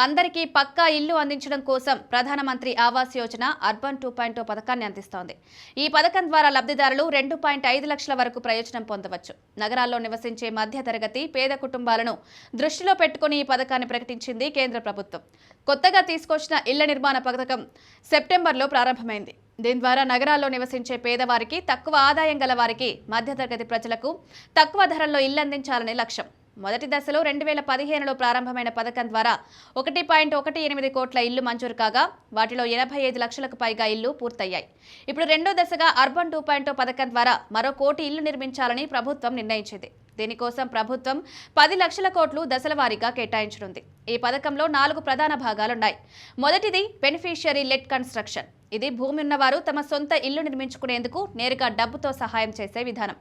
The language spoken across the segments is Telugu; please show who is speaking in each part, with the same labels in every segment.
Speaker 1: అందరికీ పక్కా ఇల్లు అందించడం కోసం ప్రధానమంత్రి ఆవాస్ యోజన అర్బన్ 2.0 పథకాన్ని అందిస్తోంది. ఈ పథకం ద్వారా లబ్ధిదారులు 2.5 లక్షల వరకు ప్రయోజనం పొందవచ్చు. నగరాల్లో నివసించే మధ్యతరగతి పేద కుటుంబాలను దృష్టిలో పెట్టుకుని ఈ పథకాన్ని ప్రకటించింది కేంద్ర ప్రభుత్వం. కొత్తగా తీసుకొచ్చిన ఇళ్ల నిర్మాణ పథకం సెప్టెంబర్లో ప్రారంభమైంది. దీని ద్వారా నగరాల్లో నివసించే పేదవారికి, తక్కువ ఆదాయం గల వారికి, మధ్యతరగతి ప్రజలకు తక్కువ ధరల్లో ఇల్లు అందించాలనే లక్ష్యం. మొదటి దశలో 2015లో ప్రారంభమైన పథకం ద్వారా 1.18 కోట్ల ఇళ్లు మంజూరు కాగా వాటిలో 85 లక్షలకు పైగా ఇళ్లు పూర్తయ్యాయి. ఇప్పుడు రెండో దశగా అర్బన్ 2.0 పథకం ద్వారా మరో 1 కోటి ఇళ్లు నిర్మించాలని ప్రభుత్వం నిర్ణయించింది. దీనికోసం ప్రభుత్వం 10 లక్షల కోట్లు దశల వారీగా కేటాయించనుంది. ఈ పథకంలో 4 ప్రధాన భాగాలున్నాయి. మొదటిది బెనిఫిషియరీ లెడ్ కన్స్ట్రక్షన్. ఇది భూమి ఉన్నవారు తమ సొంత ఇల్లు నిర్మించుకునేందుకు నేరుగా డబ్బుతో సహాయం చేసే విధానం.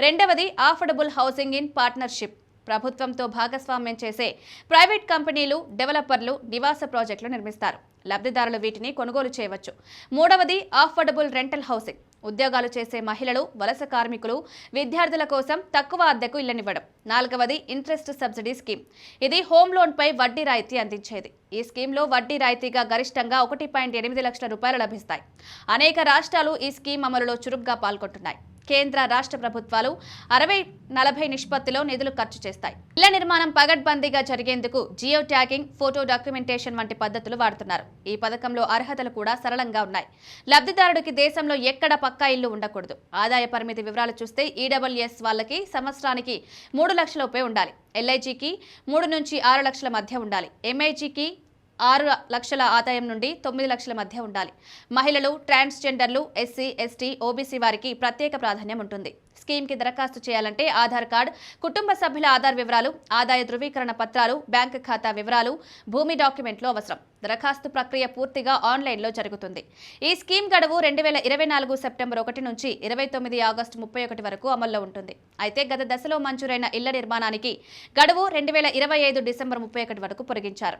Speaker 1: రెండవది అఫోర్డబుల్ హౌసింగ్ ఇన్ పార్ట్నర్షిప్. ప్రభుత్వంతో భాగస్వామ్యం చేసే ప్రైవేట్ కంపెనీలు, డెవలపర్లు నివాస ప్రాజెక్టులు నిర్మిస్తారు. లబ్ధిదారులు వీటిని కొనుగోలు చేయవచ్చు. మూడవది అఫోర్డబుల్ రెంటల్ హౌసింగ్. ఉద్యోగాలు చేసే మహిళలు, వలస కార్మికులు, విద్యార్థుల కోసం తక్కువ అద్దెకు ఇళ్లనివ్వడం. నాలుగవది ఇంట్రెస్ట్ సబ్సిడీ స్కీమ్. ఇది హోమ్ లోన్పై వడ్డీ రాయితీ అందించేది. ఈ స్కీమ్లో వడ్డీ రాయితీగా గరిష్టంగా 1.8 లక్షల రూపాయలు లభిస్తాయి. అనేక రాష్ట్రాలు ఈ స్కీమ్ అమలులో చురుగ్గా పాల్గొంటున్నాయి. కేంద్ర, రాష్ట్ర ప్రభుత్వాలు 60-40 నిష్పత్తిలో నిధులు ఖర్చు చేస్తాయి. ఇళ్ల నిర్మాణం పగడ్బందీగా జరిగేందుకు జియో ట్యాగింగ్, ఫోటో డాక్యుమెంటేషన్ వంటి పద్ధతులు వాడుతున్నారు. ఈ పథకంలో అర్హతలు కూడా సరళంగా ఉన్నాయి. లబ్ధిదారుడికి దేశంలో ఎక్కడ పక్కా ఇల్లు ఉండకూడదు. ఆదాయ పరిమితి వివరాలు చూస్తే ఈడబ్ల్యూఎస్ వాళ్ళకి సంవత్సరానికి 3 లక్షలపై ఉండాలి. ఎల్ఐజీకి 3 నుంచి 6 లక్షల మధ్య ఉండాలి. ఎంఐజీకి 6 లక్షల ఆదాయం నుండి 9 లక్షల మధ్య ఉండాలి. మహిళలు, ట్రాన్స్జెండర్లు, ఎస్సీ, ఎస్టీ, ఓబీసీ వారికి ప్రత్యేక ప్రాధాన్యం ఉంటుంది. స్కీమ్కి దరఖాస్తు చేయాలంటే ఆధార్ కార్డు, కుటుంబ సభ్యుల ఆధార్ వివరాలు, ఆదాయ ధృవీకరణ పత్రాలు, బ్యాంకు ఖాతా వివరాలు, భూమి డాక్యుమెంట్లు అవసరం. దరఖాస్తు ప్రక్రియ పూర్తిగా ఆన్లైన్లో జరుగుతుంది. ఈ స్కీమ్ గడువు 2024 సెప్టెంబర్ 1 నుంచి 29 ఆగస్టు 31 వరకు అమల్లో ఉంటుంది. అయితే గత దశలో మంజూరైన ఇళ్ల నిర్మాణానికి గడువు 2025 డిసెంబర్ 31 వరకు పొడిగించారు.